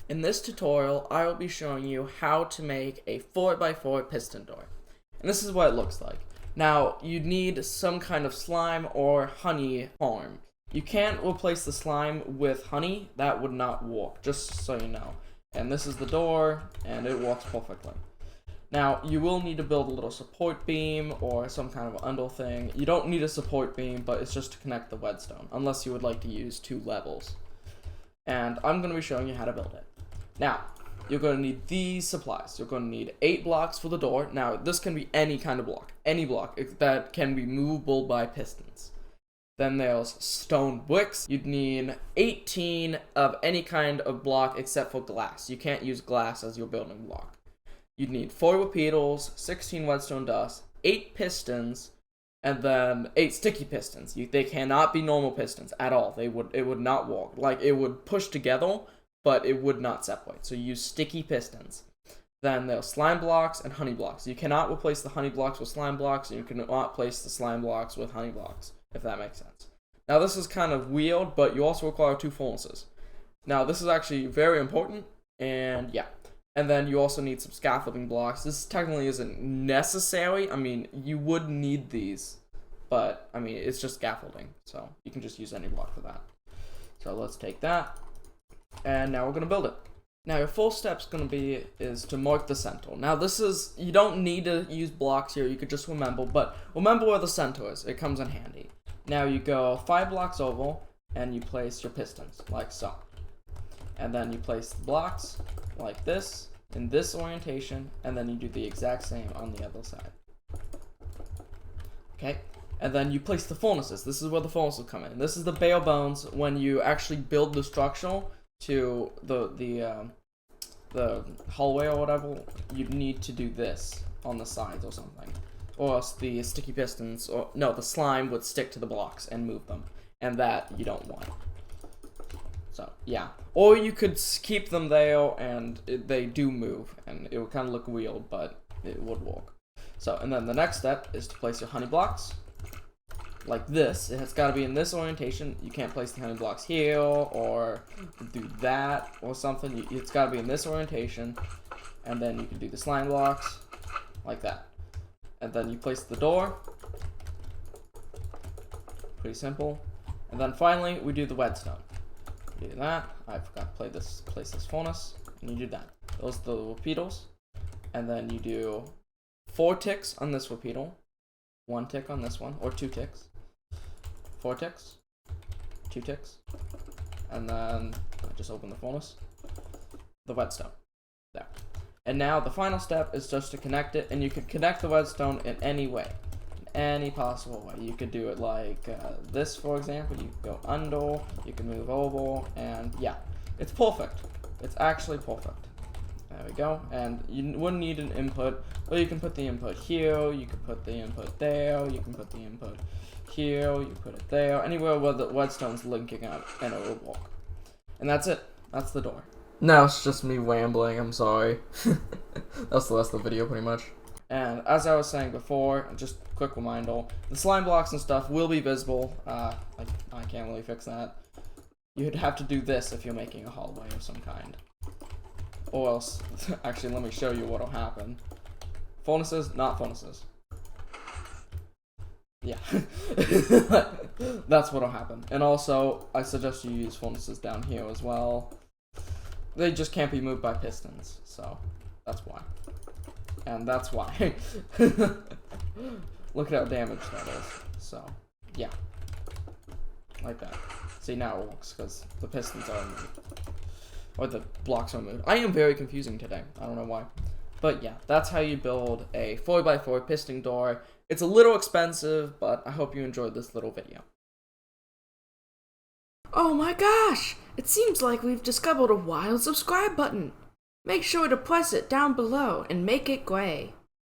In this tutorial, I will be showing you how to make a 4x4 piston door. And this is what it looks like. Now, you need some kind of slime or honey farm. You can't replace the slime with honey, that would not work, just so you know. And this is the door, and it works perfectly. Now, you will need to build a little support beam or some kind of undle thing. You don't need a support beam, but it's just to connect the redstone, unless you would like to use 2 levels. And I'm going to be showing you how to build it. Now, you're going to need these supplies. You're going to need 8 blocks for the door. Now, this can be any kind of block. Any block that can be movable by pistons. Then there's stone bricks. You'd need 18 of any kind of block except for glass. You can't use glass as your building block. You'd need 4 repeaters, 16 redstone dust, 8 pistons, and then 8 sticky pistons. They cannot be normal pistons at all. It would not work. Like, it would push together, but it would not separate. So you use sticky pistons. Then there's slime blocks and honey blocks. You cannot replace the honey blocks with slime blocks, and you cannot replace the slime blocks with honey blocks, if that makes sense. Now, this is kind of weird, but you also require 2 furnaces. Now, this is actually very important, and yeah. And then you also need some scaffolding blocks. This technically isn't necessary. I mean, you would need these, but I mean, it's just scaffolding, so you can just use any block for that. So let's take that. And now we're going to build it. Now your first step's going to be is to mark the center. Now this is, you don't need to use blocks here, you could just remember, but remember where the center is, it comes in handy. Now you go 5 blocks over, and you place your pistons, like so. And then you place the blocks, like this, in this orientation, and then you do the exact same on the other side. Okay? And then you place the furnaces. This is where the furnaces come in. This is the bare bones when you actually build the structure to the hallway or whatever. You need to do this on the sides or something, or else the sticky pistons, or no, the slime would stick to the blocks and move them, and that you don't want. So yeah, or you could keep them there and they do move, and it would kind of look weird, but it would work. So, and then the next step is to place your honey blocks. Like this, it's got to be in this orientation. You can't place the honey blocks here or do that or something. It's got to be in this orientation, and then you can do the slime blocks like that. And then you place the door. Pretty simple. And then finally, we do the redstone. You do that. I forgot to place this furnace, and you do that. Those are the repeaters, and then you do 4 ticks on this repeater, 1 tick on this one, or 2 ticks. 4 ticks, 2 ticks, and then I just open the furnace, the redstone, there. And now the final step is just to connect it, and you can connect the redstone in any way, in any possible way. You could do it like this, for example. You can go under, you can move over, and yeah, it's perfect. It's actually perfect. There we go, and you wouldn't need an input, but you can put the input here, you can put the input there, you can put the input here, you put it there, anywhere where the redstone's linking up, and it will work. And that's it. That's the door. Now it's just me rambling, I'm sorry. That's the rest of the video, pretty much. And as I was saying before, just a quick reminder, the slime blocks and stuff will be visible. I can't really fix that. You'd have to do this if you're making a hallway of some kind. Or else, actually, let me show you what'll happen. Furnaces, not furnaces. Yeah. That's what'll happen. And also, I suggest you use furnaces down here as well. They just can't be moved by pistons, so that's why. And that's why. Look at how damaged that is. So, yeah. Like that. See, now it works, because the pistons are removed. Or the blocks are moved. I am very confusing today. I don't know why. But yeah, that's how you build a 4x4 piston door. It's a little expensive, but I hope you enjoyed this little video. Oh my gosh! It seems like we've discovered a wild subscribe button. Make sure to press it down below and make it gray.